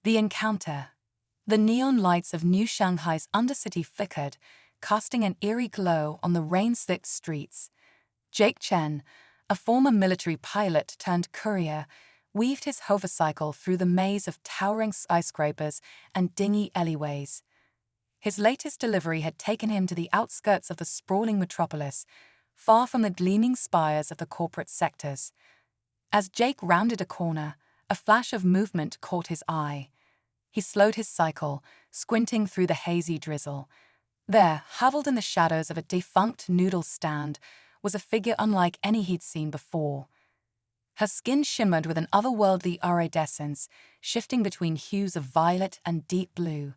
The encounter. The neon lights of New Shanghai's undercity flickered, casting an eerie glow on the rain-slicked streets. Jake Chen, a former military pilot turned courier, weaved his hovercycle through the maze of towering skyscrapers and dingy alleyways. His latest delivery had taken him to the outskirts of the sprawling metropolis, far from the gleaming spires of the corporate sectors. As Jake rounded a corner, a flash of movement caught his eye. He slowed his cycle, squinting through the hazy drizzle. There, huddled in the shadows of a defunct noodle stand, was a figure unlike any he'd seen before. Her skin shimmered with an otherworldly iridescence, shifting between hues of violet and deep blue.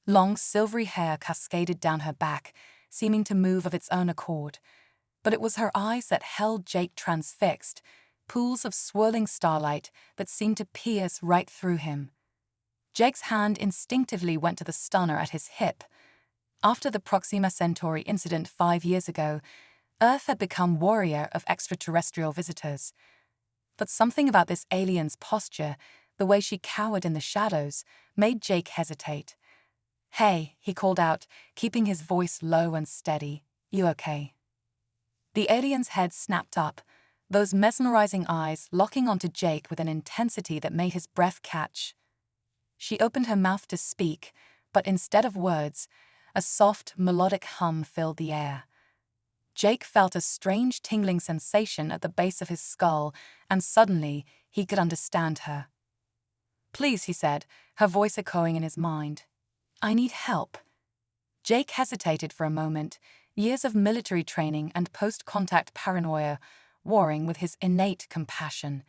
Long, silvery hair cascaded down her back, seeming to move of its own accord. But it was her eyes that held Jake transfixed, pools of swirling starlight that seemed to pierce right through him. Jake's hand instinctively went to the stunner at his hip. After the Proxima Centauri incident 5 years ago, Earth had become warrior of extraterrestrial visitors. But something about this alien's posture, the way she cowered in the shadows, made Jake hesitate. "Hey," he called out, keeping his voice low and steady. "You okay?" The alien's head snapped up, those mesmerizing eyes locking onto Jake with an intensity that made his breath catch. She opened her mouth to speak, but instead of words, a soft, melodic hum filled the air. Jake felt a strange tingling sensation at the base of his skull, and suddenly he could understand her. "Please," he said, her voice echoing in his mind. "I need help." Jake hesitated for a moment, years of military training and post-contact paranoia warring with his innate compassion.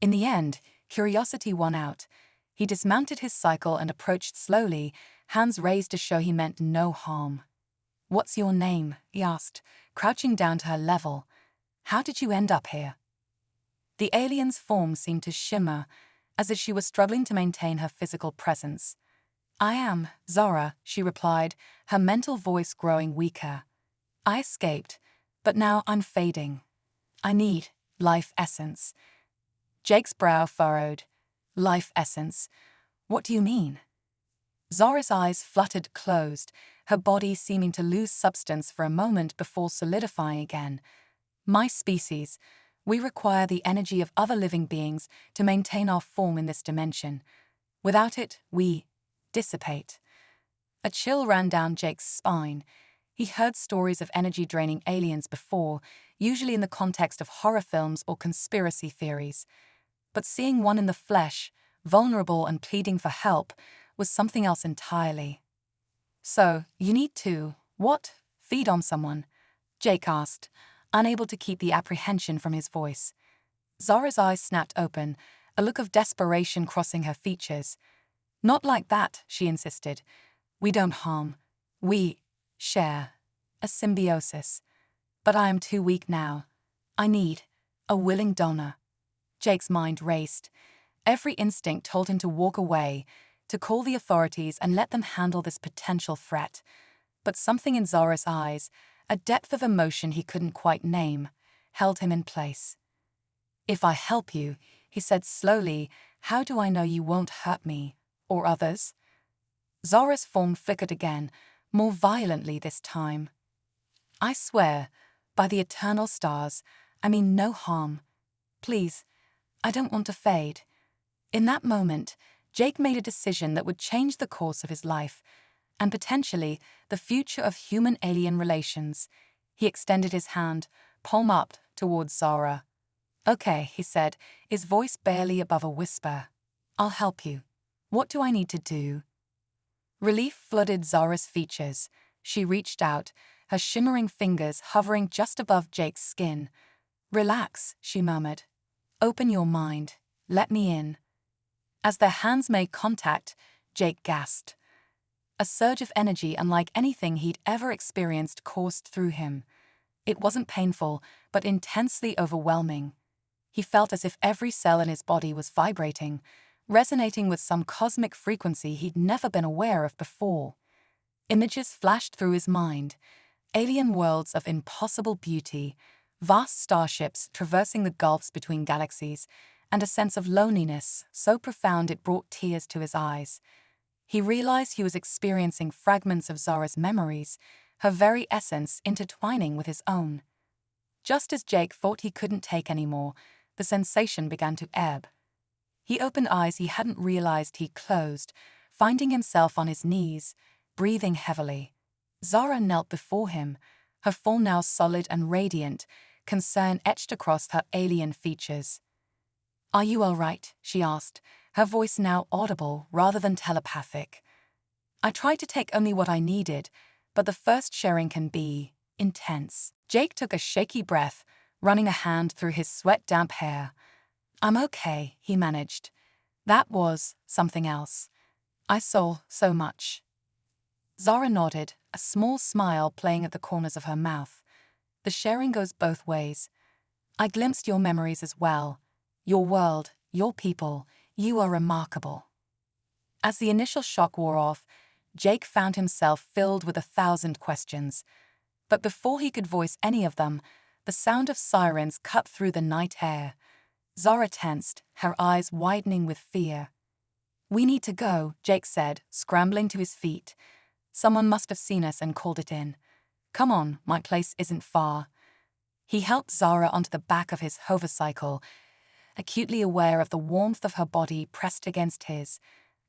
In the end, curiosity won out. He dismounted his cycle and approached slowly, hands raised to show he meant no harm. "What's your name?" he asked, crouching down to her level. "How did you end up here?" The alien's form seemed to shimmer, as if she was struggling to maintain her physical presence. "I am Zora," she replied, her mental voice growing weaker. "I escaped, but now I'm fading. I need life essence." Jake's brow furrowed. "Life essence? What do you mean?" Zora's eyes fluttered closed, her body seeming to lose substance for a moment before solidifying again. "My species, we require the energy of other living beings to maintain our form in this dimension. Without it, we dissipate." A chill ran down Jake's spine. He heard stories of energy-draining aliens before, usually in the context of horror films or conspiracy theories. But seeing one in the flesh, vulnerable and pleading for help, was something else entirely. "So, you need to, what, feed on someone?" Jake asked, unable to keep the apprehension from his voice. Zora's eyes snapped open, a look of desperation crossing her features. "Not like that," she insisted. "We don't harm. We share a symbiosis. But I am too weak now. I need a willing donor." Jake's mind raced. Every instinct told him to walk away, to call the authorities and let them handle this potential threat. But something in Zora's eyes, a depth of emotion he couldn't quite name, held him in place. "If I help you," he said slowly, "how do I know you won't hurt me, or others?" Zora's form flickered again, more violently this time. "I swear, by the eternal stars, I mean no harm. Please, I don't want to fade." In that moment, Jake made a decision that would change the course of his life, and potentially the future of human-alien relations. He extended his hand, palm up, towards Zora. "Okay," he said, his voice barely above a whisper. "I'll help you. What do I need to do?" Relief flooded Zora's features. She reached out, her shimmering fingers hovering just above Jake's skin. "Relax," she murmured. "Open your mind. Let me in." As their hands made contact, Jake gasped. A surge of energy unlike anything he'd ever experienced coursed through him. It wasn't painful, but intensely overwhelming. He felt as if every cell in his body was vibrating, resonating with some cosmic frequency he'd never been aware of before. Images flashed through his mind, alien worlds of impossible beauty, vast starships traversing the gulfs between galaxies, and a sense of loneliness so profound it brought tears to his eyes. He realized he was experiencing fragments of Zara's memories, her very essence intertwining with his own. Just as Jake thought he couldn't take any more, the sensation began to ebb. He opened eyes he hadn't realized he closed, finding himself on his knees, breathing heavily. Zara knelt before him, her form now solid and radiant, concern etched across her alien features. "Are you all right?" she asked, her voice now audible rather than telepathic. "I tried to take only what I needed, but the first sharing can be intense." Jake took a shaky breath, running a hand through his sweat-damp hair. "I'm okay," he managed. "That was something else. I saw so much." Zara nodded, a small smile playing at the corners of her mouth. "The sharing goes both ways. I glimpsed your memories as well. Your world, your people, you are remarkable." As the initial shock wore off, Jake found himself filled with 1,000 questions. But before he could voice any of them, the sound of sirens cut through the night air. Zara tensed, her eyes widening with fear. "We need to go," Jake said, scrambling to his feet. "Someone must have seen us and called it in. Come on, my place isn't far." He helped Zara onto the back of his hovercycle, acutely aware of the warmth of her body pressed against his.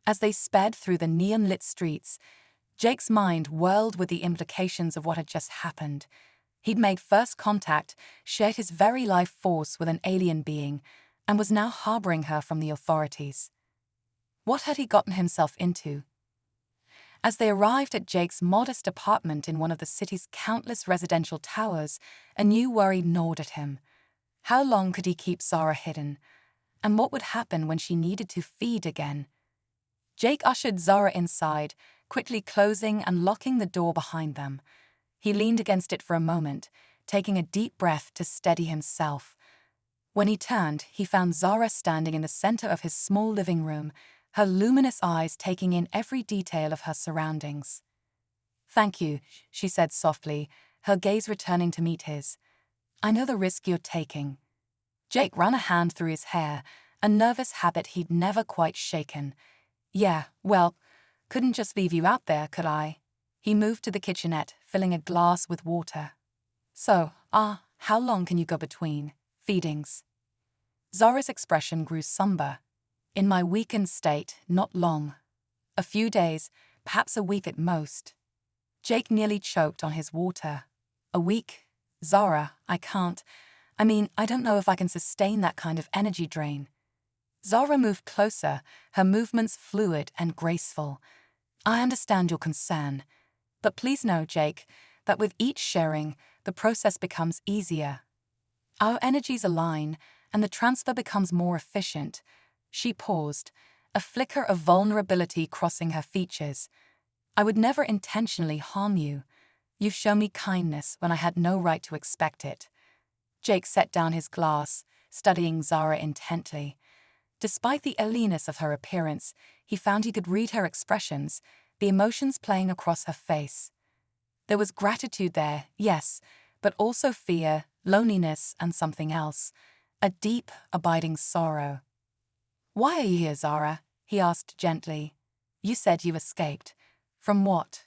As they sped through the neon-lit streets, Jake's mind whirled with the implications of what had just happened. He'd made first contact, shared his very life force with an alien being, and was now harboring her from the authorities. What had he gotten himself into? As they arrived at Jake's modest apartment in one of the city's countless residential towers, a new worry gnawed at him. How long could he keep Zara hidden? And what would happen when she needed to feed again? Jake ushered Zara inside, quickly closing and locking the door behind them. He leaned against it for a moment, taking a deep breath to steady himself. When he turned, he found Zara standing in the center of his small living room, her luminous eyes taking in every detail of her surroundings. "Thank you," she said softly, her gaze returning to meet his. "I know the risk you're taking." Jake ran a hand through his hair, a nervous habit he'd never quite shaken. "Yeah, well, couldn't just leave you out there, could I?" He moved to the kitchenette, filling a glass with water. "So, how long can you go between feedings?" Zara's expression grew somber. "In my weakened state, not long. A few days, perhaps a week at most." Jake nearly choked on his water. "A week? Zara, I can't. I don't know if I can sustain that kind of energy drain." Zara moved closer, her movements fluid and graceful. "I understand your concern. But please know, Jake, that with each sharing, the process becomes easier. Our energies align, and the transfer becomes more efficient." She paused, a flicker of vulnerability crossing her features. "I would never intentionally harm you. You've shown me kindness when I had no right to expect it." Jake set down his glass, studying Zara intently. Despite the alienness of her appearance, he found he could read her expressions, the emotions playing across her face. There was gratitude there, yes, but also fear, loneliness, and something else. A deep, abiding sorrow. "Why are you here, Zara?" he asked gently. "You said you escaped. From what?"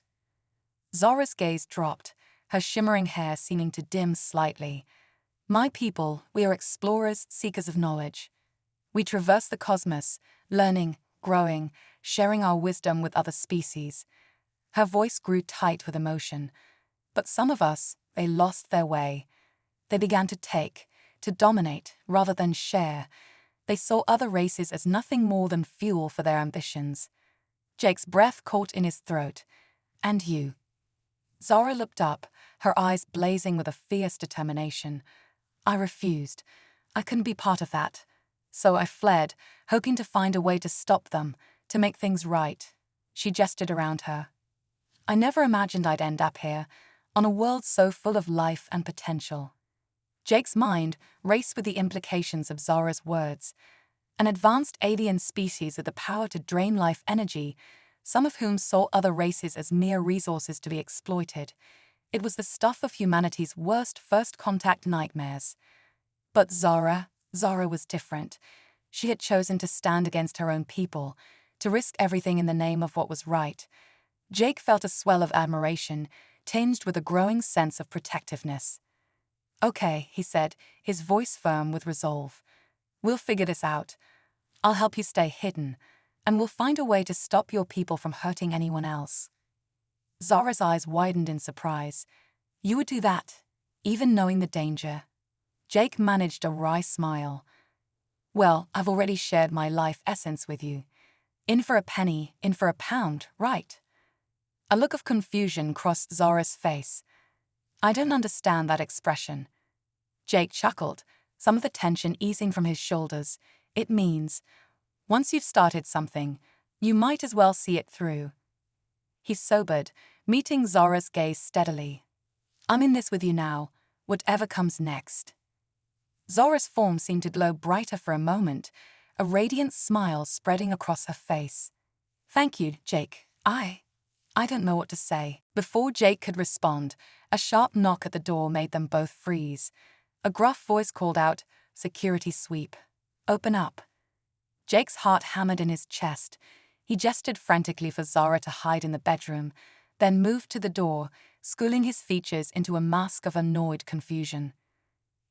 Zara's gaze dropped, her shimmering hair seeming to dim slightly. "My people, we are explorers, seekers of knowledge. We traverse the cosmos, learning, growing, sharing our wisdom with other species." Her voice grew tight with emotion. "But some of us, they lost their way. They began to take, to dominate, rather than share. They saw other races as nothing more than fuel for their ambitions." Jake's breath caught in his throat. "And you?" Zara looked up, her eyes blazing with a fierce determination. "I refused. I couldn't be part of that. So I fled, hoping to find a way to stop them, to make things right." She gestured around her. "I never imagined I'd end up here, on a world so full of life and potential." Jake's mind raced with the implications of Zara's words. An advanced alien species with the power to drain life energy, some of whom saw other races as mere resources to be exploited. It was the stuff of humanity's worst first-contact nightmares. But Zara was different. She had chosen to stand against her own people, to risk everything in the name of what was right. Jake felt a swell of admiration, tinged with a growing sense of protectiveness. "Okay," he said, his voice firm with resolve. "We'll figure this out. I'll help you stay hidden, and we'll find a way to stop your people from hurting anyone else." Zara's eyes widened in surprise. "You would do that, even knowing the danger?" Jake managed a wry smile. "Well, I've already shared my life essence with you. In for a penny, in for a pound, right?" A look of confusion crossed Zara's face. "I don't understand that expression." Jake chuckled, some of the tension easing from his shoulders. "It means, once you've started something, you might as well see it through." He sobered, meeting Zara's gaze steadily. "I'm in this with you now, whatever comes next." Zara's form seemed to glow brighter for a moment, a radiant smile spreading across her face. "Thank you, Jake. I don't know what to say." Before Jake could respond, a sharp knock at the door made them both freeze. A gruff voice called out, "Security sweep. Open up." Jake's heart hammered in his chest. He gestured frantically for Zara to hide in the bedroom, then moved to the door, schooling his features into a mask of annoyed confusion.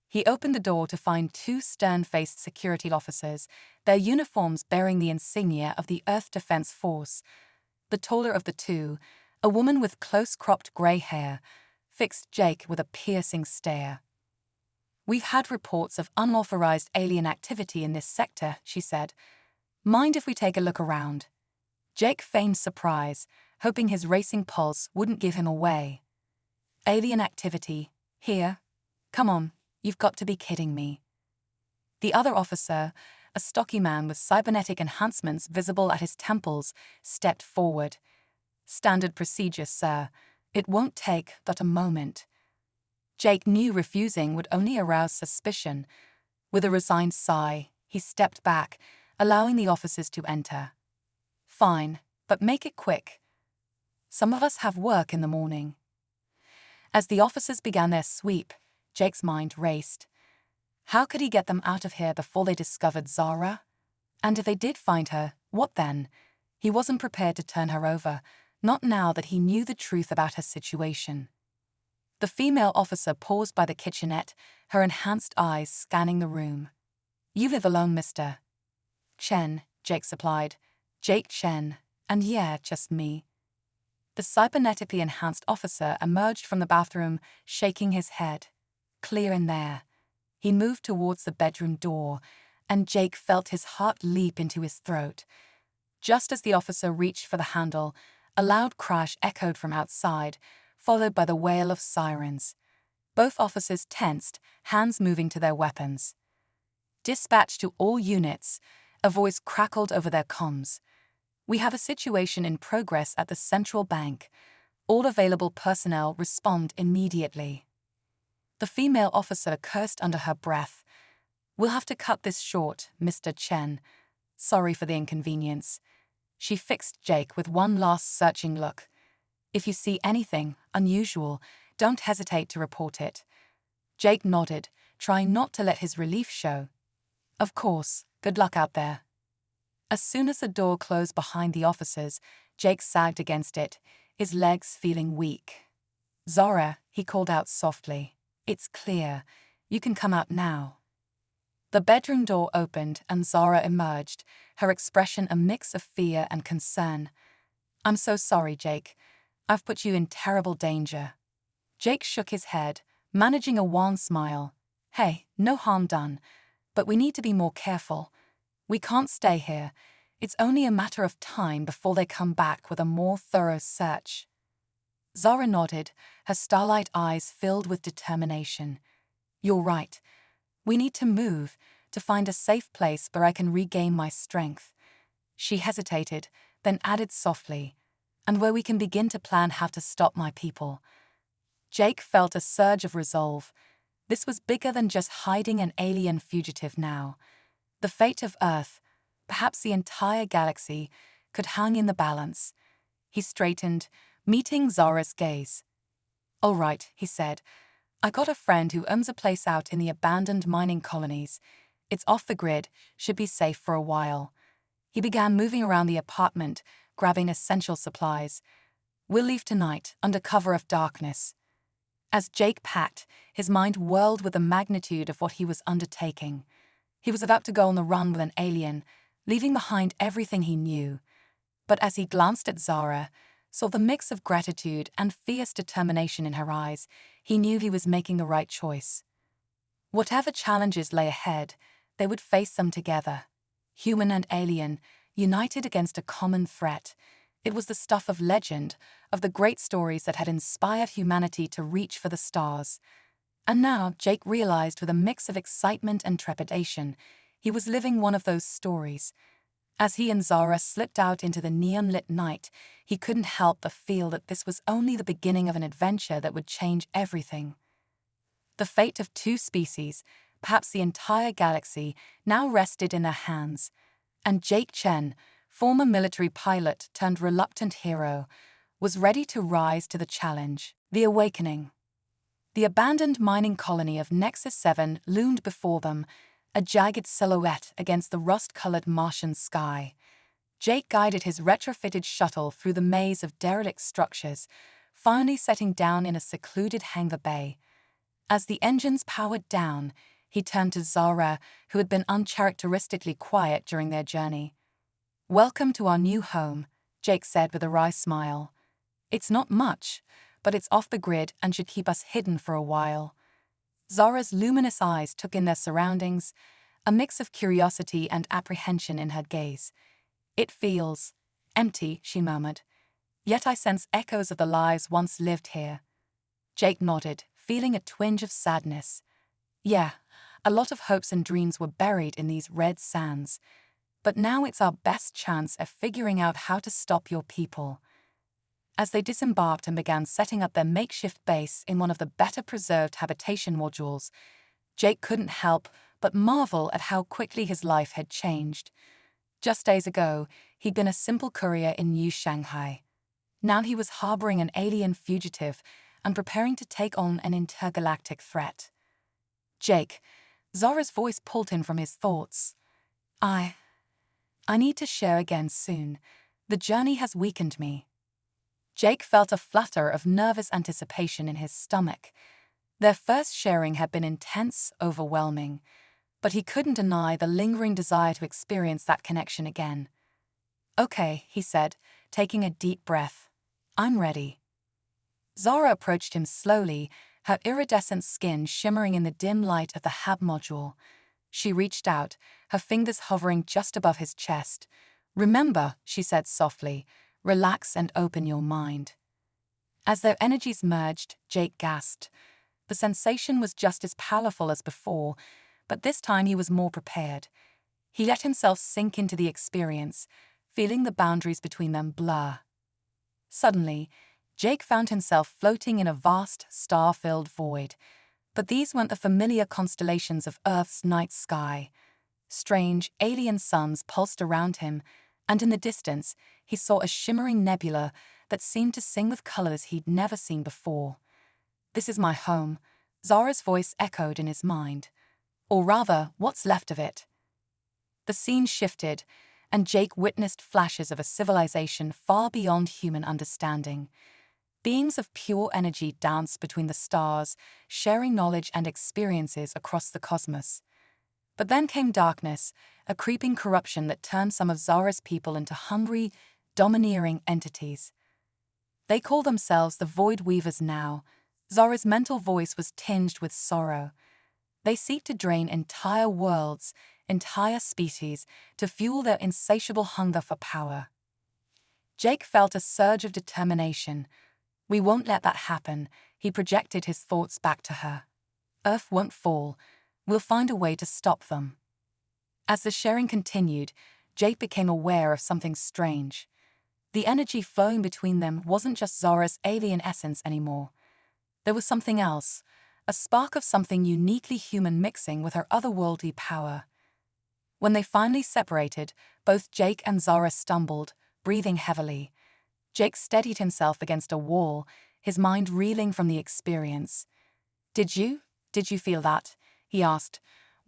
He opened the door to find two stern-faced security officers, their uniforms bearing the insignia of the Earth Defense Force. The taller of the two, a woman with close-cropped gray hair, fixed Jake with a piercing stare. "We've had reports of unauthorized alien activity in this sector," she said. "Mind if we take a look around?" Jake feigned surprise, hoping his racing pulse wouldn't give him away. "Alien activity? Here? Come on, you've got to be kidding me." The other officer, a stocky man with cybernetic enhancements visible at his temples, stepped forward. "Standard procedure, sir. It won't take but a moment." Jake knew refusing would only arouse suspicion. With a resigned sigh, he stepped back, allowing the officers to enter. "Fine, but make it quick. Some of us have work in the morning." As the officers began their sweep, Jake's mind raced. How could he get them out of here before they discovered Zara? And if they did find her, what then? He wasn't prepared to turn her over, not now that he knew the truth about her situation. The female officer paused by the kitchenette, her enhanced eyes scanning the room. "You live alone, Mr. Chen," Jake supplied. "Jake Chen, and yeah, just me." The cybernetically enhanced officer emerged from the bathroom, shaking his head. "Clear in there." He moved towards the bedroom door, and Jake felt his heart leap into his throat. Just as the officer reached for the handle, a loud crash echoed from outside, followed by the wail of sirens. Both officers tensed, hands moving to their weapons. "Dispatch to all units," a voice crackled over their comms. "We have a situation in progress at the central bank. All available personnel respond immediately." The female officer cursed under her breath. "We'll have to cut this short, Mr. Chen. Sorry for the inconvenience." She fixed Jake with one last searching look. "If you see anything unusual, don't hesitate to report it." Jake nodded, trying not to let his relief show. "Of course, good luck out there." As soon as the door closed behind the officers, Jake sagged against it, his legs feeling weak. "Zara," he called out softly. "It's clear. You can come out now." The bedroom door opened and Zara emerged, her expression a mix of fear and concern. "I'm so sorry, Jake. I've put you in terrible danger." Jake shook his head, managing a wan smile. "Hey, no harm done. But we need to be more careful. We can't stay here. It's only a matter of time before they come back with a more thorough search." Zara nodded, her starlight eyes filled with determination. "You're right. We need to move, to find a safe place where I can regain my strength." She hesitated, then added softly, "And where we can begin to plan how to stop my people." Jake felt a surge of resolve. This was bigger than just hiding an alien fugitive now. The fate of Earth, perhaps the entire galaxy, could hang in the balance. He straightened, meeting Zara's gaze. "All right," he said. "I got a friend who owns a place out in the abandoned mining colonies. It's off the grid, should be safe for a while. He began moving around the apartment, grabbing essential supplies. We'll leave tonight, under cover of darkness. As Jake packed, his mind whirled with the magnitude of what he was undertaking. He was about to go on the run with an alien, leaving behind everything he knew. But as he glanced at Zara, saw the mix of gratitude and fierce determination in her eyes, he knew he was making the right choice. Whatever challenges lay ahead, they would face them together. Human and alien, united against a common threat. It was the stuff of legend, of the great stories that had inspired humanity to reach for the stars. And now Jake realized with a mix of excitement and trepidation, he was living one of those stories. As he and Zara slipped out into the neon-lit night, he couldn't help but feel that this was only the beginning of an adventure that would change everything. The fate of two species, perhaps the entire galaxy, now rested in their hands. And Jake Chen, former military pilot turned reluctant hero, was ready to rise to the challenge. The awakening. The abandoned mining colony of Nexus 7 loomed before them, a jagged silhouette against the rust-colored Martian sky. Jake guided his retrofitted shuttle through the maze of derelict structures, finally setting down in a secluded hangar bay. As the engines powered down, he turned to Zara, who had been uncharacteristically quiet during their journey. "Welcome to our new home," Jake said with a wry smile. "It's not much, but it's off the grid and should keep us hidden for a while." Zara's luminous eyes took in their surroundings, a mix of curiosity and apprehension in her gaze. "It feels empty," she murmured. "Yet I sense echoes of the lives once lived here." Jake nodded, feeling a twinge of sadness. "Yeah, a lot of hopes and dreams were buried in these red sands. But now it's our best chance of figuring out how to stop your people." As they disembarked and began setting up their makeshift base in one of the better-preserved habitation modules, Jake couldn't help but marvel at how quickly his life had changed. Just days ago, he'd been a simple courier in New Shanghai. Now he was harboring an alien fugitive and preparing to take on an intergalactic threat. "Jake," Zara's voice pulled him from his thoughts. I need to share again soon. The journey has weakened me." Jake felt a flutter of nervous anticipation in his stomach. Their first sharing had been intense, overwhelming, but he couldn't deny the lingering desire to experience that connection again. "Okay," he said, taking a deep breath. "I'm ready." Zara approached him slowly, her iridescent skin shimmering in the dim light of the hab module. She reached out, her fingers hovering just above his chest. "Remember," she said softly, "relax and open your mind." As their energies merged, Jake gasped. The sensation was just as powerful as before, but this time he was more prepared. He let himself sink into the experience, feeling the boundaries between them blur. Suddenly, Jake found himself floating in a vast, star-filled void. But these weren't the familiar constellations of Earth's night sky. Strange, alien suns pulsed around him, and in the distance, he saw a shimmering nebula that seemed to sing with colors he'd never seen before. "This is my home," Zara's voice echoed in his mind. "Or rather, what's left of it." The scene shifted, and Jake witnessed flashes of a civilization far beyond human understanding. Beings of pure energy danced between the stars, sharing knowledge and experiences across the cosmos. But then came darkness, a creeping corruption that turned some of Zara's people into hungry, domineering entities. They call themselves the Void Weavers now. Zara's mental voice was tinged with sorrow. They seek to drain entire worlds, entire species, to fuel their insatiable hunger for power. Jake felt a surge of determination. "We won't let that happen," he projected his thoughts back to her. "Earth won't fall. We'll find a way to stop them." As the sharing continued, Jake became aware of something strange. The energy flowing between them wasn't just Zara's alien essence anymore. There was something else, a spark of something uniquely human mixing with her otherworldly power. When they finally separated, both Jake and Zara stumbled, breathing heavily. Jake steadied himself against a wall, his mind reeling from the experience. Did you feel that?" he asked,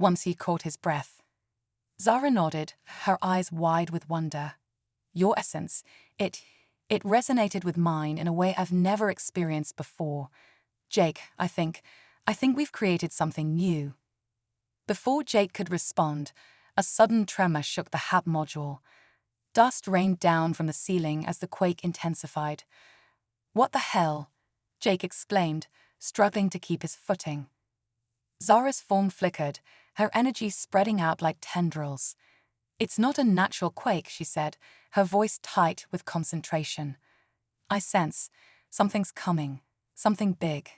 once he caught his breath. Zara nodded, her eyes wide with wonder. Your essence, it resonated with mine in a way I've never experienced before. Jake, I think we've created something new. Before Jake could respond, a sudden tremor shook the HAB module. Dust rained down from the ceiling as the quake intensified. What the hell? Jake exclaimed, struggling to keep his footing. Zara's form flickered, her energy spreading out like tendrils. It's not a natural quake, she said, her voice tight with concentration. I sense something's coming, something big.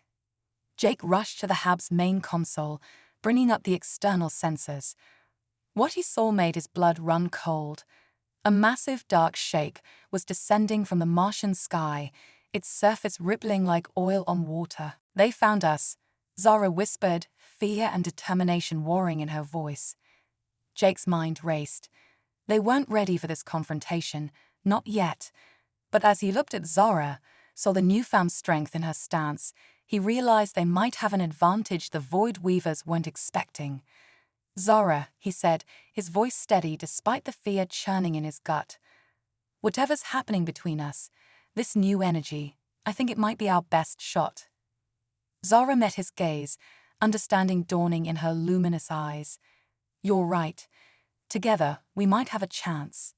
Jake rushed to the HAB's main console, bringing up the external sensors. What he saw made his blood run cold. A massive dark shape was descending from the Martian sky, its surface rippling like oil on water. They found us, Zara whispered, fear and determination warring in her voice. Jake's mind raced. They weren't ready for this confrontation, not yet. But as he looked at Zara, saw the newfound strength in her stance, he realized they might have an advantage the Void Weavers weren't expecting. Zara, he said, his voice steady despite the fear churning in his gut. Whatever's happening between us, this new energy, I think it might be our best shot. Zara met his gaze, understanding dawning in her luminous eyes. You're right. Together, we might have a chance.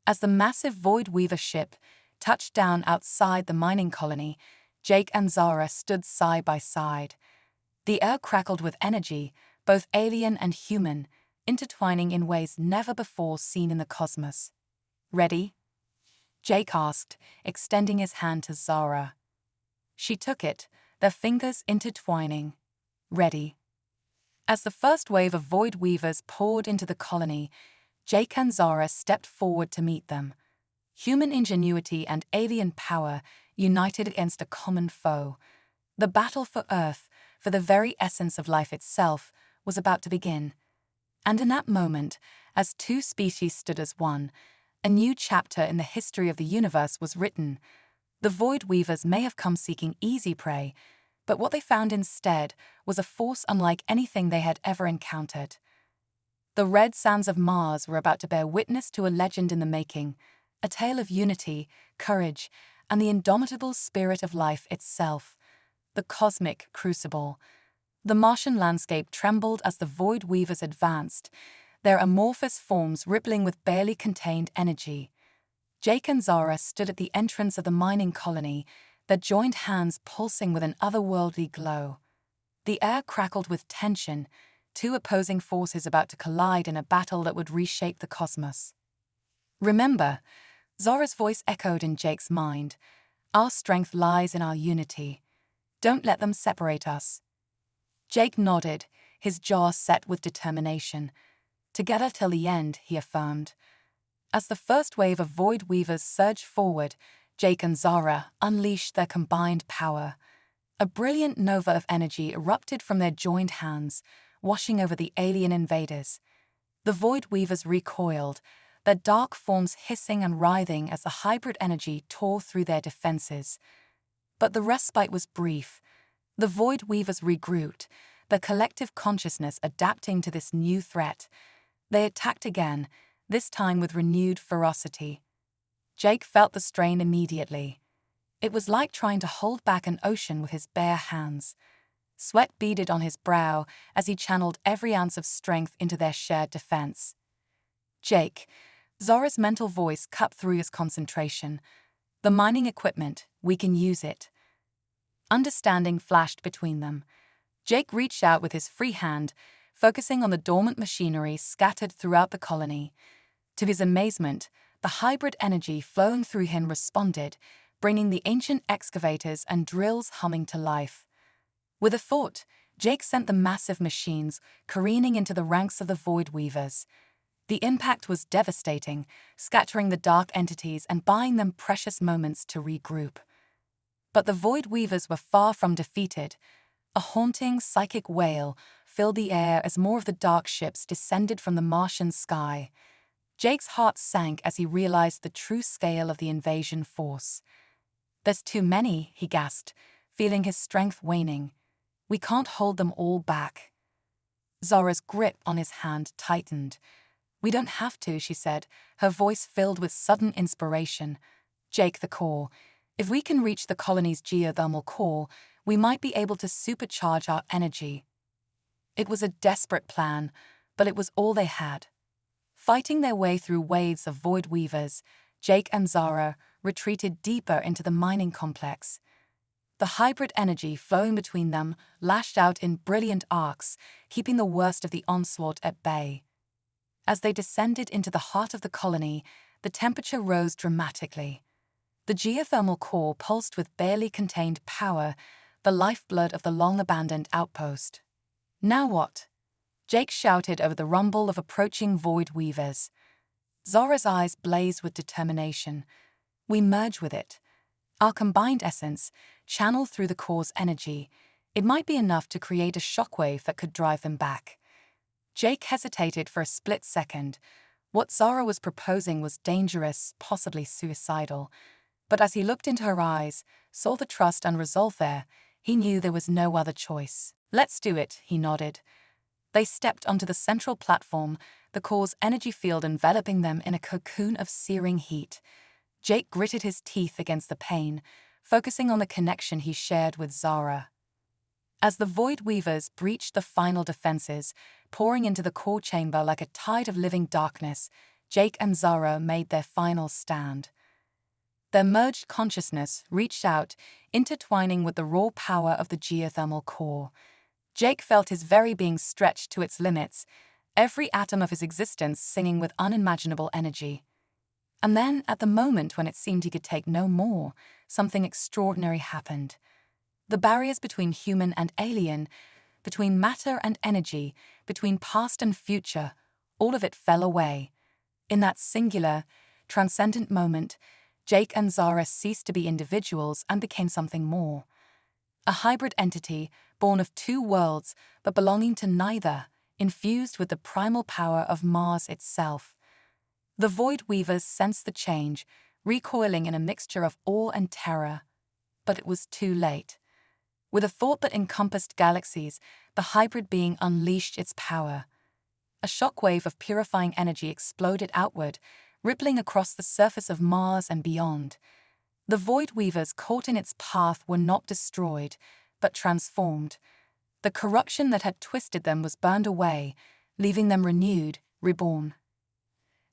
As the massive Void Weaver ship touched down outside the mining colony, Jake and Zara stood side by side. The air crackled with energy, both alien and human, intertwining in ways never before seen in the cosmos. Ready? Jake asked, extending his hand to Zara. She took it, their fingers intertwining. Ready. As the first wave of Void Weavers poured into the colony, Jake and Zara stepped forward to meet them. Human ingenuity and alien power united against a common foe. The battle for Earth, for the very essence of life itself, was about to begin. And in that moment, as two species stood as one, a new chapter in the history of the universe was written. The Void Weavers may have come seeking easy prey, but what they found instead was a force unlike anything they had ever encountered. The red sands of Mars were about to bear witness to a legend in the making, a tale of unity, courage, and the indomitable spirit of life itself, the cosmic crucible. The Martian landscape trembled as the Void Weavers advanced, their amorphous forms rippling with barely contained energy. Jake and Zara stood at the entrance of the mining colony, their joined hands pulsing with an otherworldly glow. The air crackled with tension, two opposing forces about to collide in a battle that would reshape the cosmos. Remember, Zara's voice echoed in Jake's mind, our strength lies in our unity. Don't let them separate us. Jake nodded, his jaw set with determination. Together till the end, he affirmed. As the first wave of Void Weavers surged forward, Jake and Zara unleashed their combined power. A brilliant nova of energy erupted from their joined hands, washing over the alien invaders. The Void Weavers recoiled, their dark forms hissing and writhing as the hybrid energy tore through their defenses. But the respite was brief. The Void Weavers regrouped, their collective consciousness adapting to this new threat. They attacked again, this time with renewed ferocity. Jake felt the strain immediately. It was like trying to hold back an ocean with his bare hands. Sweat beaded on his brow as he channeled every ounce of strength into their shared defense. Jake, Zara's mental voice cut through his concentration. The mining equipment, we can use it. Understanding flashed between them. Jake reached out with his free hand, focusing on the dormant machinery scattered throughout the colony. To his amazement, the hybrid energy flowing through him responded, bringing the ancient excavators and drills humming to life. With a thought, Jake sent the massive machines careening into the ranks of the Void Weavers. The impact was devastating, scattering the dark entities and buying them precious moments to regroup. But the Void Weavers were far from defeated. A haunting, psychic wail filled the air as more of the dark ships descended from the Martian sky. Jake's heart sank as he realized the true scale of the invasion force. There's too many, he gasped, feeling his strength waning. We can't hold them all back. Zara's grip on his hand tightened. "We don't have to," she said, her voice filled with sudden inspiration. "Jake, the core. If we can reach the colony's geothermal core, we might be able to supercharge our energy." It was a desperate plan, but it was all they had. Fighting their way through waves of void weavers, Jake and Zara retreated deeper into the mining complex. The hybrid energy flowing between them lashed out in brilliant arcs, keeping the worst of the onslaught at bay. As they descended into the heart of the colony, the temperature rose dramatically. The geothermal core pulsed with barely contained power, the lifeblood of the long-abandoned outpost. "Now what?" Jake shouted over the rumble of approaching void weavers. Zara's eyes blazed with determination. "We merge with it. Our combined essence, channeled through the core's energy, it might be enough to create a shockwave that could drive them back." Jake hesitated for a split second. What Zara was proposing was dangerous, possibly suicidal. But as he looked into her eyes, saw the trust and resolve there, he knew there was no other choice. "Let's do it," he nodded. They stepped onto the central platform, the core's energy field enveloping them in a cocoon of searing heat. Jake gritted his teeth against the pain, focusing on the connection he shared with Zara. As the void weavers breached the final defenses, pouring into the core chamber like a tide of living darkness, Jake and Zara made their final stand. Their merged consciousness reached out, intertwining with the raw power of the geothermal core. Jake felt his very being stretched to its limits, every atom of his existence singing with unimaginable energy. And then, at the moment when it seemed he could take no more, something extraordinary happened. The barriers between human and alien, between matter and energy, between past and future, all of it fell away. In that singular, transcendent moment, Jake and Zara ceased to be individuals and became something more. A hybrid entity, born of two worlds but belonging to neither, infused with the primal power of Mars itself. The Void Weavers sensed the change, recoiling in a mixture of awe and terror. But it was too late. With a thought that encompassed galaxies, the hybrid being unleashed its power. A shockwave of purifying energy exploded outward, rippling across the surface of Mars and beyond. The Void Weavers caught in its path were not destroyed, but transformed. The corruption that had twisted them was burned away, leaving them renewed, reborn.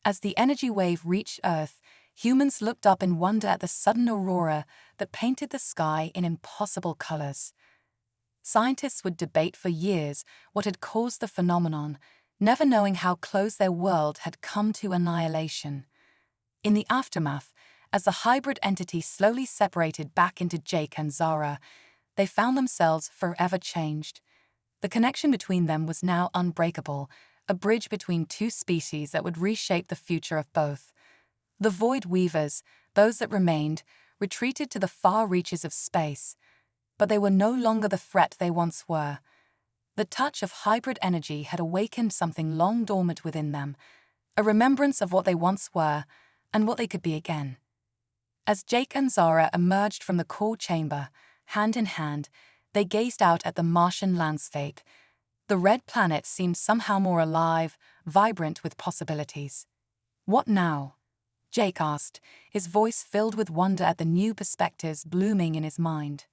As the energy wave reached Earth, humans looked up in wonder at the sudden aurora that painted the sky in impossible colors. Scientists would debate for years what had caused the phenomenon, never knowing how close their world had come to annihilation. In the aftermath, as the hybrid entity slowly separated back into Jake and Zara, they found themselves forever changed. The connection between them was now unbreakable, a bridge between two species that would reshape the future of both. The Void Weavers, those that remained, retreated to the far reaches of space. But they were no longer the threat they once were. The touch of hybrid energy had awakened something long dormant within them, a remembrance of what they once were and what they could be again. As Jake and Zara emerged from the core chamber, hand in hand, they gazed out at the Martian landscape. The red planet seemed somehow more alive, vibrant with possibilities. "What now?" Jake asked, his voice filled with wonder at the new perspectives blooming in his mind.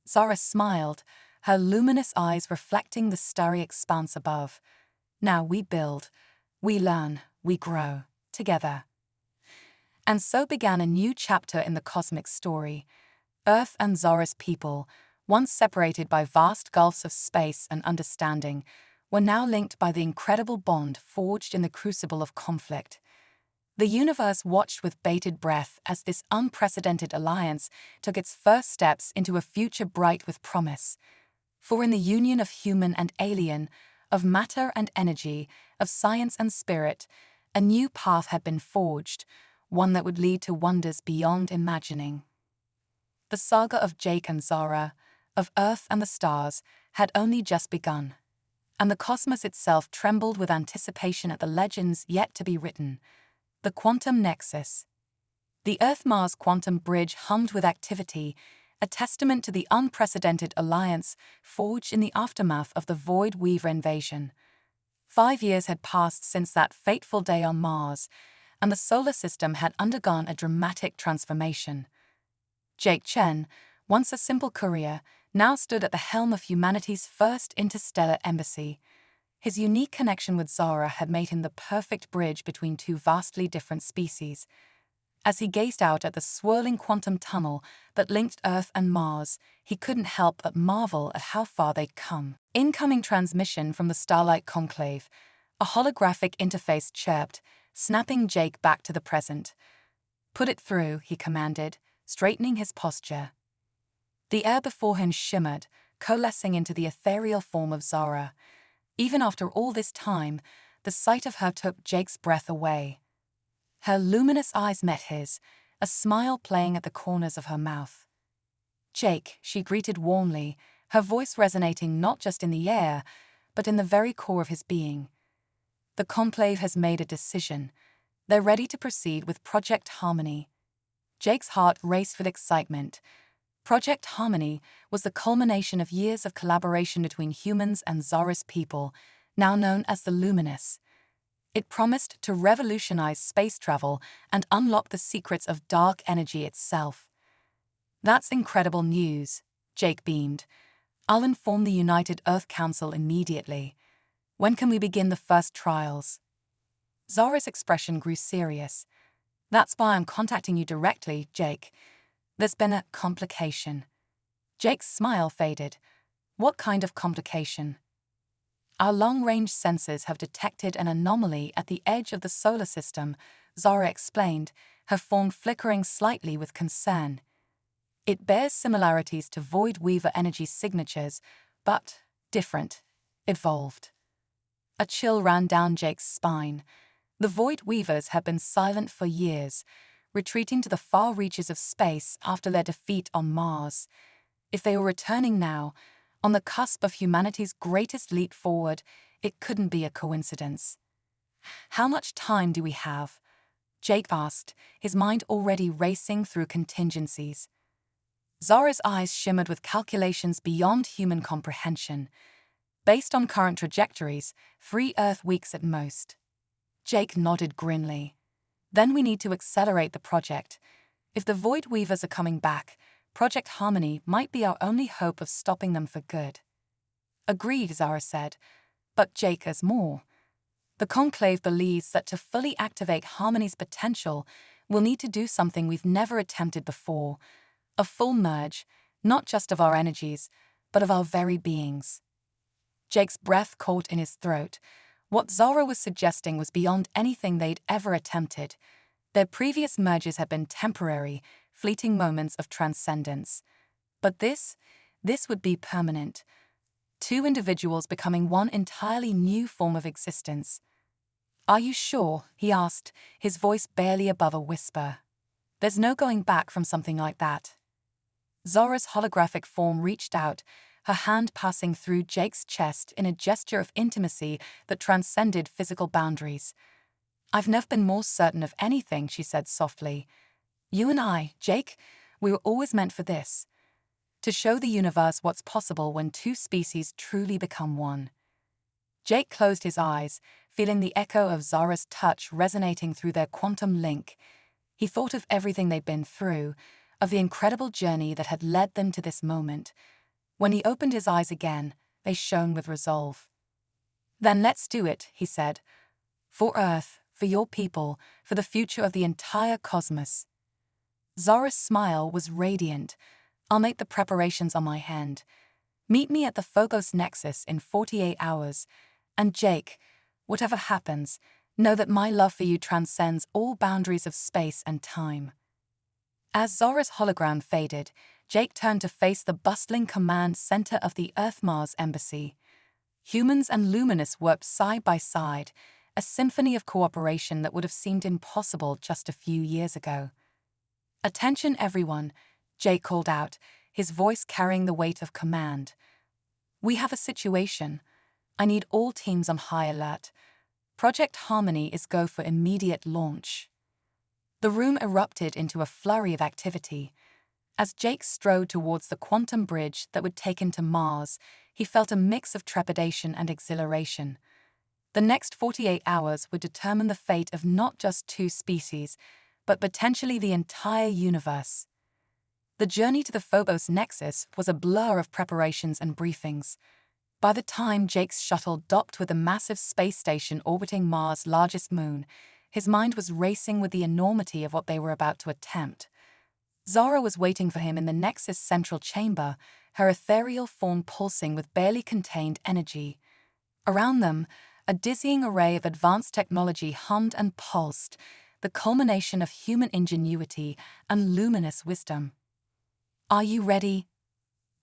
Zara smiled, her luminous eyes reflecting the starry expanse above. "Now we build, we learn, we grow, together." And so began a new chapter in the cosmic story. Earth and Zara's people, once separated by vast gulfs of space and understanding, were now linked by the incredible bond forged in the crucible of conflict. The universe watched with bated breath as this unprecedented alliance took its first steps into a future bright with promise. For in the union of human and alien, of matter and energy, of science and spirit, a new path had been forged, one that would lead to wonders beyond imagining. The saga of Jake and Zara, of Earth and the stars, had only just begun, and the cosmos itself trembled with anticipation at the legends yet to be written. The Quantum Nexus. The Earth-Mars quantum bridge hummed with activity, a testament to the unprecedented alliance forged in the aftermath of the Void Weaver invasion. 5 years had passed since that fateful day on Mars, and the solar system had undergone a dramatic transformation. Jake Chen, once a simple courier, now stood at the helm of humanity's first interstellar embassy. His unique connection with Zara had made him the perfect bridge between two vastly different species. As he gazed out at the swirling quantum tunnel that linked Earth and Mars, he couldn't help but marvel at how far they'd come. Incoming transmission from the Starlight Conclave, a holographic interface chirped, snapping Jake back to the present. "Put it through," he commanded, straightening his posture. The air before him shimmered, coalescing into the ethereal form of Zara. Even after all this time, the sight of her took Jake's breath away. Her luminous eyes met his, a smile playing at the corners of her mouth. "Jake," she greeted warmly, her voice resonating not just in the air, but in the very core of his being. "The Conclave has made a decision. They're ready to proceed with Project Harmony." Jake's heart raced with excitement. Project Harmony was the culmination of years of collaboration between humans and Zara's people, now known as the Luminous. It promised to revolutionize space travel and unlock the secrets of dark energy itself. "That's incredible news," Jake beamed. "I'll inform the United Earth Council immediately. When can we begin the first trials?" Zara's expression grew serious. "That's why I'm contacting you directly, Jake. There's been a complication." Jake's smile faded. "What kind of complication?" "Our long-range sensors have detected an anomaly at the edge of the solar system," Zara explained, her form flickering slightly with concern. "It bears similarities to Void Weaver energy signatures, but different, evolved." A chill ran down Jake's spine. The Void Weavers had been silent for years, retreating to the far reaches of space after their defeat on Mars. If they were returning now, on the cusp of humanity's greatest leap forward, it couldn't be a coincidence. "How much time do we have?" Jake asked, his mind already racing through contingencies. Zara's eyes shimmered with calculations beyond human comprehension. "Based on current trajectories, 3 Earth weeks at most." Jake nodded grimly. "Then we need to accelerate the project. If the Void Weavers are coming back, Project Harmony might be our only hope of stopping them for good." "Agreed," Zara said. "But Jake has more. The Conclave believes that to fully activate Harmony's potential, we'll need to do something we've never attempted before. A full merge, not just of our energies, but of our very beings." Jake's breath caught in his throat. What Zara was suggesting was beyond anything they'd ever attempted. Their previous merges had been temporary, fleeting moments of transcendence. But this would be permanent. 2 individuals becoming one entirely new form of existence. "Are you sure?" he asked, his voice barely above a whisper. "There's no going back from something like that." Zara's holographic form reached out, her hand passing through Jake's chest in a gesture of intimacy that transcended physical boundaries. "I've never been more certain of anything," she said softly. "You and I, Jake, we were always meant for this. To show the universe what's possible when 2 species truly become one." Jake closed his eyes, feeling the echo of Zara's touch resonating through their quantum link. He thought of everything they'd been through, of the incredible journey that had led them to this moment. When he opened his eyes again, they shone with resolve. "Then let's do it," he said. "For Earth, for your people, for the future of the entire cosmos." Zara's smile was radiant. "I'll make the preparations on my end. Meet me at the Phobos Nexus in 48 hours. And Jake, whatever happens, know that my love for you transcends all boundaries of space and time." As Zara's hologram faded, Jake turned to face the bustling command center of the Earth-Mars embassy. Humans and Luminous worked side by side, a symphony of cooperation that would have seemed impossible just a few years ago. "Attention everyone," Jake called out, his voice carrying the weight of command. "We have a situation. I need all teams on high alert. Project Harmony is go for immediate launch." The room erupted into a flurry of activity. As Jake strode towards the quantum bridge that would take him to Mars, he felt a mix of trepidation and exhilaration. The next 48 hours would determine the fate of not just two species, but potentially the entire universe. The journey to the Phobos Nexus was a blur of preparations and briefings. By the time Jake's shuttle docked with the massive space station orbiting Mars' largest moon, his mind was racing with the enormity of what they were about to attempt. Zara was waiting for him in the Nexus' central chamber, her ethereal form pulsing with barely contained energy. Around them, a dizzying array of advanced technology hummed and pulsed, the culmination of human ingenuity and luminous wisdom. "Are you ready?"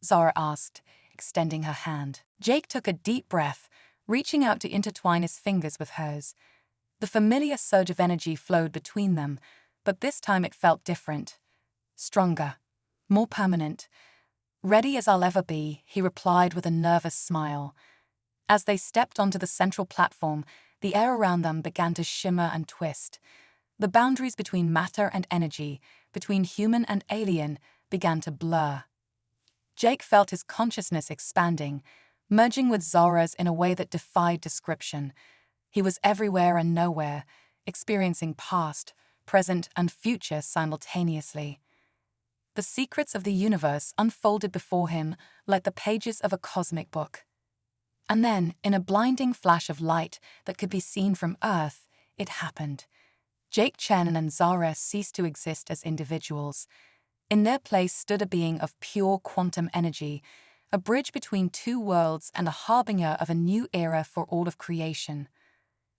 Zara asked, extending her hand. Jake took a deep breath, reaching out to intertwine his fingers with hers. The familiar surge of energy flowed between them, but this time it felt different. Stronger, more permanent. "Ready as I'll ever be," he replied with a nervous smile. As they stepped onto the central platform, the air around them began to shimmer and twist. The boundaries between matter and energy, between human and alien, began to blur. Jake felt his consciousness expanding, merging with Zara's in a way that defied description. He was everywhere and nowhere, experiencing past, present, and future simultaneously. The secrets of the universe unfolded before him like the pages of a cosmic book. And then, in a blinding flash of light that could be seen from Earth, it happened. Jake Chen and Zara ceased to exist as individuals. In their place stood a being of pure quantum energy, a bridge between two worlds and a harbinger of a new era for all of creation.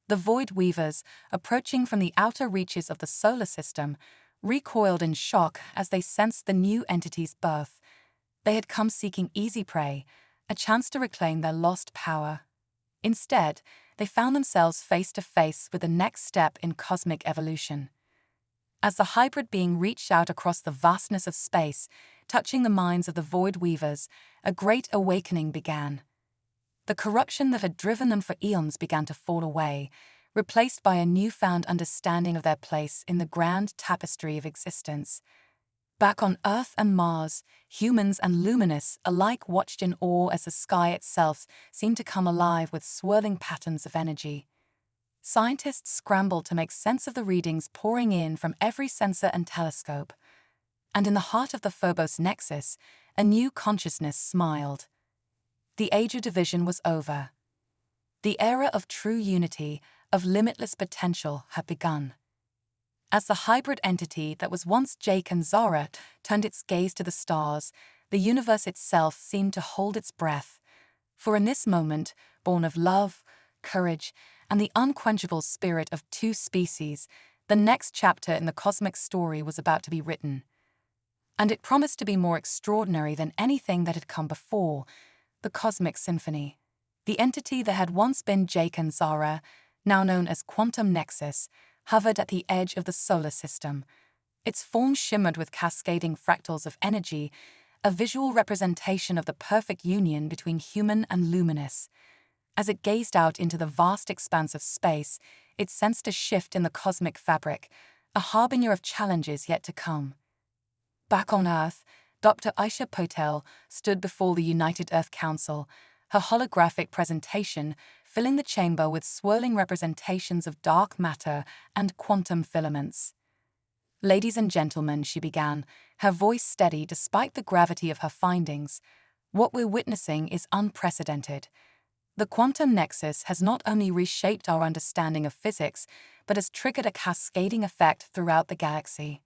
The Void Weavers, approaching from the outer reaches of the solar system, recoiled in shock as they sensed the new entity's birth. They had come seeking easy prey, a chance to reclaim their lost power. Instead, they found themselves face to face with the next step in cosmic evolution. As the hybrid being reached out across the vastness of space, touching the minds of the Void Weavers, a great awakening began. The corruption that had driven them for eons began to fall away, replaced by a newfound understanding of their place in the grand tapestry of existence. Back on Earth and Mars, humans and Luminous alike watched in awe as the sky itself seemed to come alive with swirling patterns of energy. Scientists scrambled to make sense of the readings pouring in from every sensor and telescope. And in the heart of the Phobos Nexus, a new consciousness smiled. The age of division was over. The era of true unity, of limitless potential, had begun. As the hybrid entity that was once Jake and Zara turned its gaze to the stars, the universe itself seemed to hold its breath. For in this moment, born of love, courage, and the unquenchable spirit of two species, the next chapter in the cosmic story was about to be written. And it promised to be more extraordinary than anything that had come before. The Cosmic Symphony. The entity that had once been Jake and Zara, now known as Quantum Nexus, hovered at the edge of the solar system. Its form shimmered with cascading fractals of energy, a visual representation of the perfect union between human and luminous. As it gazed out into the vast expanse of space, it sensed a shift in the cosmic fabric, a harbinger of challenges yet to come. Back on Earth, Dr. Aisha Patel stood before the United Earth Council, her holographic presentation filling the chamber with swirling representations of dark matter and quantum filaments. "Ladies and gentlemen," she began, her voice steady despite the gravity of her findings, "what we're witnessing is unprecedented. The quantum nexus has not only reshaped our understanding of physics, but has triggered a cascading effect throughout the galaxy."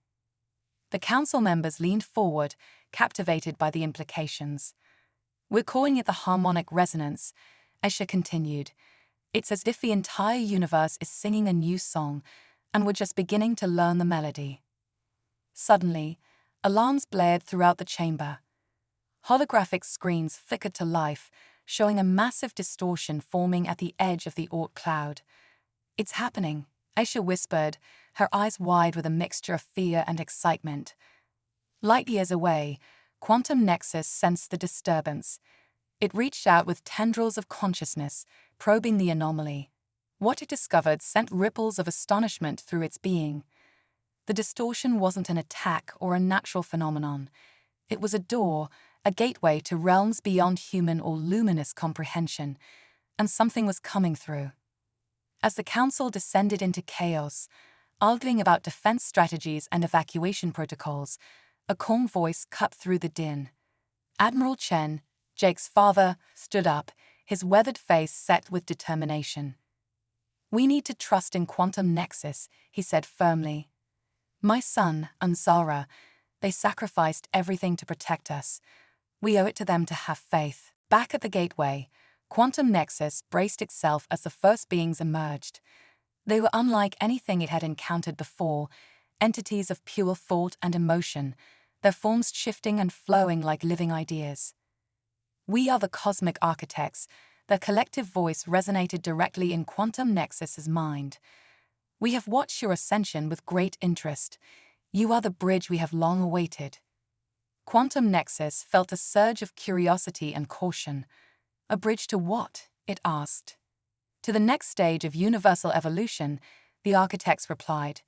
The council members leaned forward, captivated by the implications. "We're calling it the harmonic resonance," Aisha continued. "It's as if the entire universe is singing a new song, and we're just beginning to learn the melody." Suddenly, alarms blared throughout the chamber. Holographic screens flickered to life, showing a massive distortion forming at the edge of the Oort cloud. "It's happening," Aisha whispered, her eyes wide with a mixture of fear and excitement. Light years away, Quantum Nexus sensed the disturbance. It reached out with tendrils of consciousness, probing the anomaly. What it discovered sent ripples of astonishment through its being. The distortion wasn't an attack or a natural phenomenon. It was a door, a gateway to realms beyond human or luminous comprehension, and something was coming through. As the council descended into chaos, arguing about defense strategies and evacuation protocols, a calm voice cut through the din. Admiral Chen, Jake's father, stood up, his weathered face set with determination. "We need to trust in Quantum Nexus," he said firmly. "My son, Ansara, they sacrificed everything to protect us. We owe it to them to have faith." Back at the gateway, Quantum Nexus braced itself as the first beings emerged. They were unlike anything it had encountered before, entities of pure thought and emotion, their forms shifting and flowing like living ideas. "We are the cosmic architects." Their collective voice resonated directly in Quantum Nexus's mind. "We have watched your ascension with great interest. You are the bridge we have long awaited." Quantum Nexus felt a surge of curiosity and caution. "A bridge to what?" it asked. "To the next stage of universal evolution," the architects replied.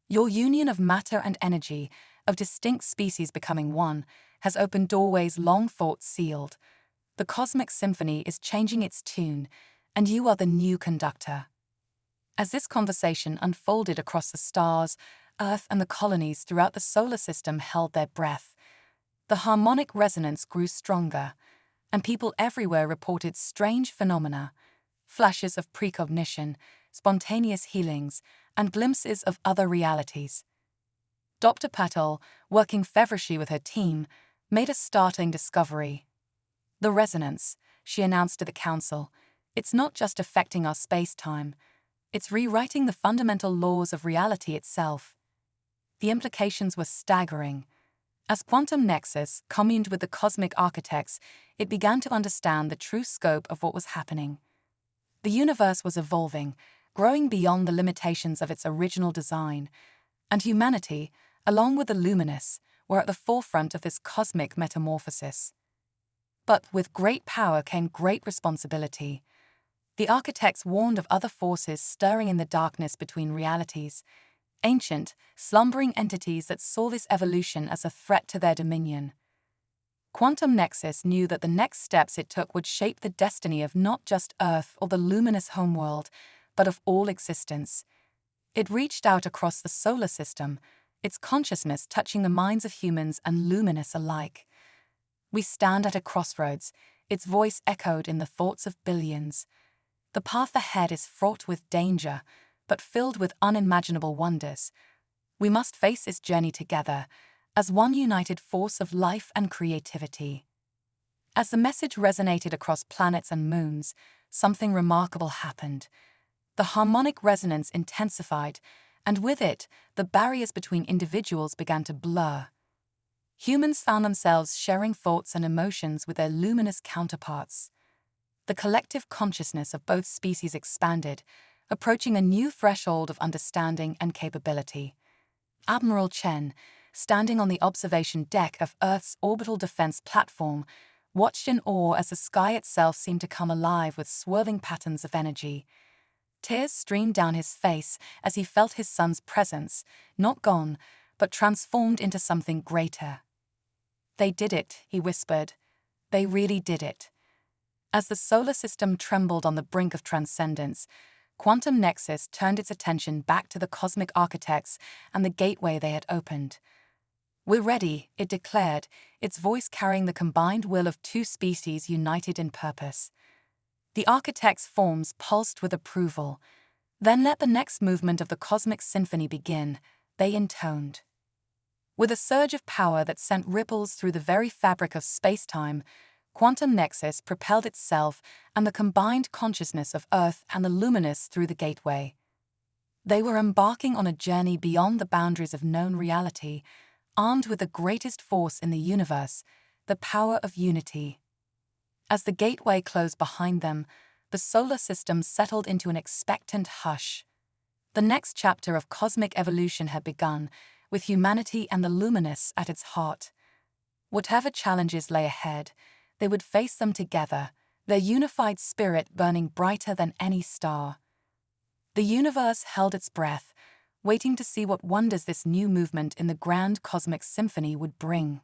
"Your union of matter and energy, of distinct species becoming one, has opened doorways long thought sealed. The cosmic symphony is changing its tune, and you are the new conductor." As this conversation unfolded across the stars, Earth and the colonies throughout the solar system held their breath. The harmonic resonance grew stronger, and people everywhere reported strange phenomena, flashes of precognition, spontaneous healings, and glimpses of other realities. Dr. Patel, working feverishly with her team, made a startling discovery. "The resonance," she announced to the council, "it's not just affecting our space-time, it's rewriting the fundamental laws of reality itself." The implications were staggering. As Quantum Nexus communed with the cosmic architects, it began to understand the true scope of what was happening. The universe was evolving, growing beyond the limitations of its original design, and humanity, along with the luminous, were at the forefront of this cosmic metamorphosis. But with great power came great responsibility. The architects warned of other forces stirring in the darkness between realities, ancient, slumbering entities that saw this evolution as a threat to their dominion. Quantum Nexus knew that the next steps it took would shape the destiny of not just Earth or the luminous homeworld, but of all existence. It reached out across the solar system, its consciousness touching the minds of humans and luminous alike. "We stand at a crossroads," its voice echoed in the thoughts of billions. "The path ahead is fraught with danger, but filled with unimaginable wonders. We must face this journey together, as one united force of life and creativity." As the message resonated across planets and moons, something remarkable happened. The harmonic resonance intensified, and with it, the barriers between individuals began to blur. Humans found themselves sharing thoughts and emotions with their luminous counterparts. The collective consciousness of both species expanded, approaching a new threshold of understanding and capability. Admiral Chen, standing on the observation deck of Earth's orbital defense platform, watched in awe as the sky itself seemed to come alive with swirling patterns of energy. Tears streamed down his face as he felt his son's presence, not gone, but transformed into something greater. "They did it," he whispered. "They really did it." As the solar system trembled on the brink of transcendence, Quantum Nexus turned its attention back to the cosmic architects and the gateway they had opened. "We're ready," it declared, its voice carrying the combined will of two species united in purpose. The architects' forms pulsed with approval. "Then let the next movement of the cosmic symphony begin," they intoned. With a surge of power that sent ripples through the very fabric of space-time, Quantum Nexus propelled itself and the combined consciousness of Earth and the luminous through the gateway. They were embarking on a journey beyond the boundaries of known reality, armed with the greatest force in the universe, the power of unity. As the gateway closed behind them, the solar system settled into an expectant hush. The next chapter of cosmic evolution had begun, with humanity and the luminous at its heart. Whatever challenges lay ahead, they would face them together, their unified spirit burning brighter than any star. The universe held its breath, waiting to see what wonders this new movement in the grand cosmic symphony would bring.